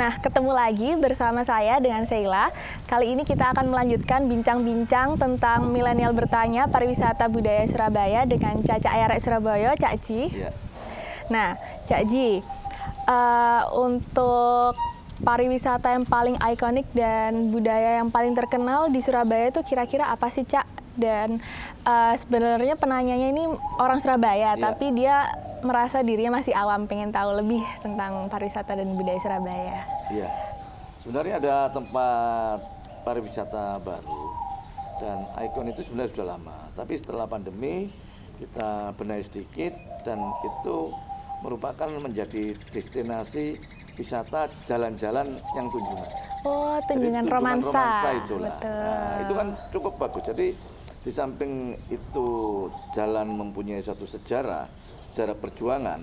Nah, ketemu lagi bersama saya dengan Sheila. Kali ini kita akan melanjutkan bincang-bincang tentang milenial bertanya pariwisata budaya Surabaya dengan Caca Ayarek Surabaya, Cak Ji. Ya. Nah, Cak Ji, untuk pariwisata yang paling ikonik dan budaya yang paling terkenal di Surabaya itu kira-kira apa sih, Cak? Dan sebenarnya penanyanya ini orang Surabaya, tapi dia merasa dirinya masih awam, pengen tahu lebih tentang pariwisata dan budaya Surabaya. Iya, sebenarnya ada tempat pariwisata baru dan ikon itu sebenarnya sudah lama. Tapi setelah pandemi kita benahi sedikit dan itu merupakan menjadi destinasi wisata jalan-jalan yang tunjungan. Oh, tunjungan romansa. Itulah. Betul. Nah, itu kan cukup bagus. Jadi di samping itu jalan mempunyai suatu sejarah perjuangan,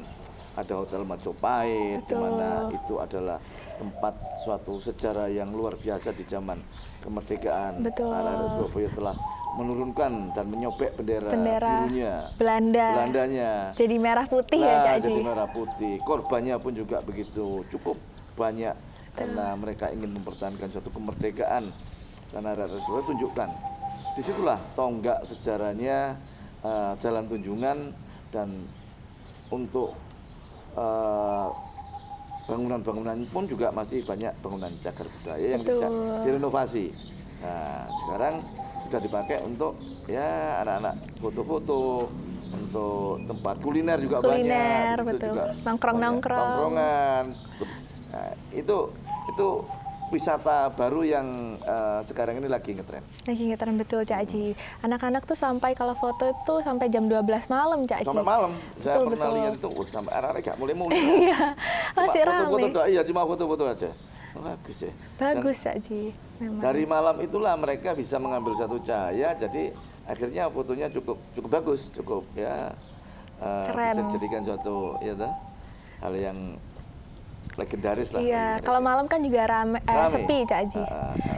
ada Hotel Majapahit, di mana itu adalah tempat suatu sejarah yang luar biasa di zaman kemerdekaan. Betul. Surabaya telah menurunkan dan menyobek bendera birunya, Belandanya. Jadi merah putih ya, Cak Ji? Jadi merah putih. Korbannya pun juga begitu, cukup banyak karena mereka ingin mempertahankan suatu kemerdekaan. Karena Surabaya tunjukkan, disitulah tonggak sejarahnya jalan tunjungan dan untuk bangunan-bangunan pun juga masih banyak bangunan cagar budaya yang tidak direnovasi. Nah, sekarang sudah dipakai untuk ya anak-anak foto-foto, untuk tempat kuliner juga banyak. Betul. Nongkrongan. Nah, itu wisata baru yang sekarang ini lagi ngetren. Lagi ngetren, betul, Cak Ji. Anak-anak tuh sampai kalau foto itu sampai jam 12 malam, Cak Ji. Sampai malam. Saya pernah lihat itu sampai anak-anak gak mulai-mulai. Iya, masih ramai. Iya, cuma foto-foto aja. Bagus ya. Bagus, Cak Ji. Memang. Dari malam itulah mereka bisa mengambil satu cahaya, jadi akhirnya fotonya cukup bagus, cukup ya bisa dijadikan suatu hal yang legendaris lah. Iya, kalau malam kan juga rame. Sepi, Cak Ji.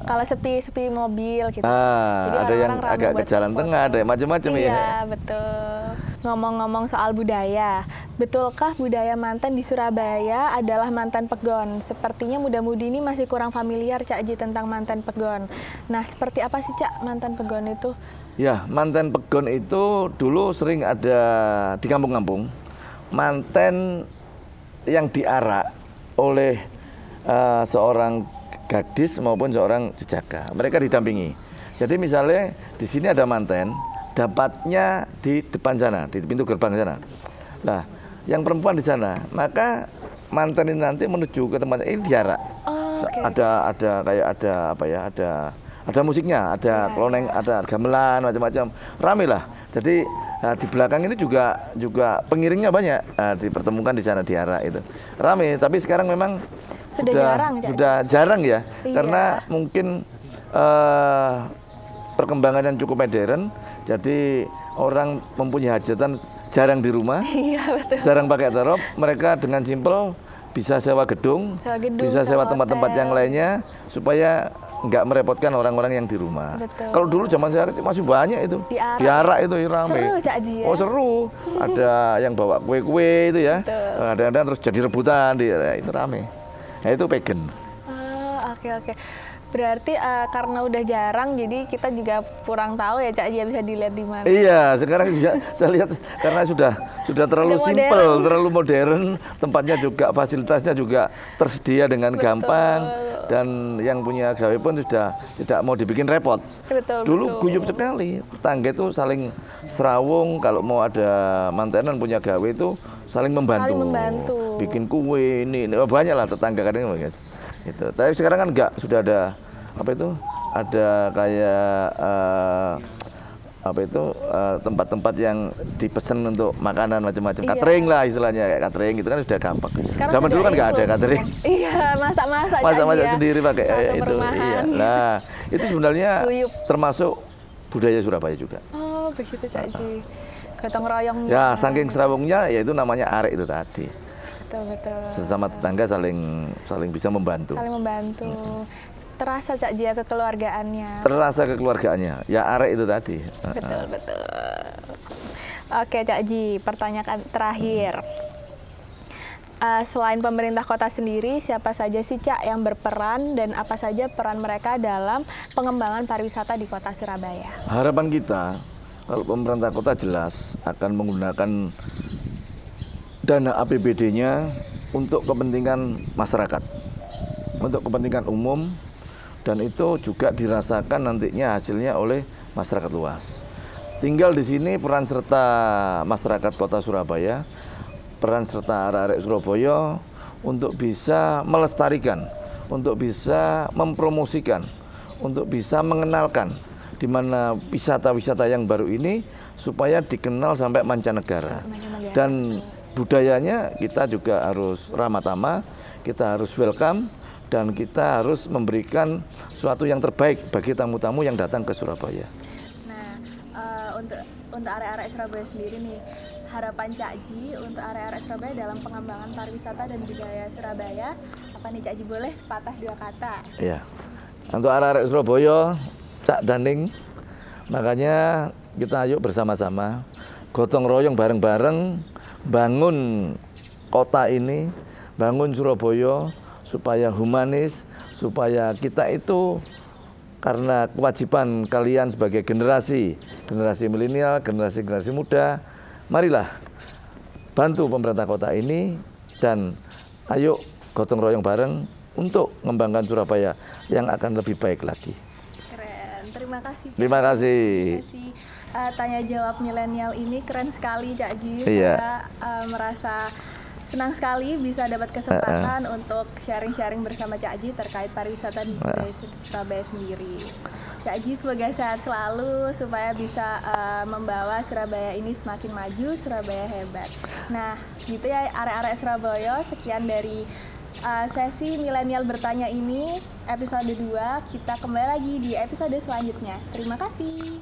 Kalau sepi mobil gitu. Jadi ada yang agak ke jalan tengah, ada macam-macam ya. Iya, betul. Ngomong-ngomong soal budaya, betulkah budaya manten di Surabaya adalah manten pegon? Sepertinya muda-mudi ini masih kurang familiar, Cak Ji, tentang manten pegon. Nah, seperti apa sih, Cak, manten pegon itu? Ya, manten pegon itu dulu sering ada di kampung-kampung. Manten yang diarak oleh seorang gadis maupun seorang jejaka. Mereka didampingi. Jadi misalnya di sini ada manten, dapatnya di depan sana, di pintu gerbang sana. Nah, yang perempuan di sana, maka manten ini nanti menuju ke tempat ini diarak. Ada kayak ada musiknya, ada kloneng, ada gamelan, macam-macam. Rame lah. Jadi di belakang ini juga pengiringnya banyak, dipertemukan di sana diarak itu. Rame, tapi sekarang memang sudah jarang ya. Iya. Karena mungkin perkembangan yang cukup modern, jadi orang mempunyai hajatan jarang di rumah, jarang pakai terop, mereka dengan simpel bisa sewa gedung, bisa sewa tempat-tempat yang lainnya supaya nggak merepotkan orang-orang yang di rumah. Kalau dulu zaman saya masih banyak itu diarak itu rame. Seru, Cak Ji, ya? Oh seru, ada yang bawa kue-kue itu ya, ada terus jadi rebutan itu rame. Nah itu pagan. Oke. Berarti karena udah jarang, jadi kita juga kurang tahu ya, Cak Ji, bisa dilihat di mana. Iya, sekarang juga saya lihat karena sudah terlalu simpel, terlalu modern, tempatnya juga fasilitasnya juga tersedia dengan gampang. Dan yang punya gawe pun sudah tidak mau dibikin repot. Dulu guyup sekali, tetangga itu saling serawung, kalau mau ada mantenan punya gawe itu saling membantu. Bikin kue ini banyak lah tetangga kadang begitu. Gitu. Tapi sekarang kan enggak, sudah ada ada kayak tempat-tempat yang dipesan untuk makanan macam-macam, catering lah istilahnya, kayak catering itu kan sudah gampang. Zaman dulu kan nggak ada catering. Iya, masak-masak sendiri pakai itu. Iya. Nah, itu sebenarnya termasuk budaya Surabaya juga. Oh, begitu, Cak Ji. Gotong royong. Ya, saking serawungnya yaitu namanya arek itu tadi. Betul. Sesama tetangga saling bisa membantu. Terasa, Cak Ji, kekeluargaannya. Terasa kekeluargaannya. Ya arek itu tadi. Betul. Oke, Cak Ji, pertanyaan terakhir. selain pemerintah kota sendiri, siapa saja sih Cak yang berperan dan apa saja peran mereka dalam pengembangan pariwisata di kota Surabaya? Harapan kita, kalau pemerintah kota jelas akan menggunakan dana APBD-nya untuk kepentingan masyarakat, untuk kepentingan umum, dan itu juga dirasakan nantinya hasilnya oleh masyarakat luas. Tinggal di sini peran serta masyarakat kota Surabaya, peran serta arek-arek Surabaya untuk bisa melestarikan, untuk bisa mempromosikan, untuk bisa mengenalkan di mana wisata-wisata yang baru ini supaya dikenal sampai mancanegara. Dan budayanya kita juga harus ramah tamah, kita harus welcome, dan kita harus memberikan sesuatu yang terbaik bagi tamu-tamu yang datang ke Surabaya. Nah, untuk arek-arek Surabaya sendiri nih, harapan Cak Ji untuk arek-arek Surabaya dalam pengembangan pariwisata dan budaya Surabaya, apa nih Cak Ji, boleh sepatah dua kata? Iya, untuk arek-arek Surabaya, Cak Daning, makanya kita ayo bersama-sama, gotong royong bareng-bareng, bangun kota ini, bangun Surabaya, supaya humanis, supaya kita itu, karena kewajiban kalian sebagai generasi milenial, generasi muda, marilah bantu pemerintah kota ini dan ayo gotong royong bareng untuk mengembangkan Surabaya yang akan lebih baik lagi. Keren, terima kasih. Terima kasih. Tanya jawab milenial ini keren sekali Cak Ji. Iya. Saya merasa senang sekali bisa dapat kesempatan untuk sharing-sharing bersama Cak Ji terkait pariwisata di Surabaya sendiri. Cak Ji semoga sehat selalu supaya bisa membawa Surabaya ini semakin maju, Surabaya hebat. Nah, gitu ya arek-arek Surabaya, sekian dari sesi milenial bertanya ini episode 2. Kita kembali lagi di episode selanjutnya. Terima kasih.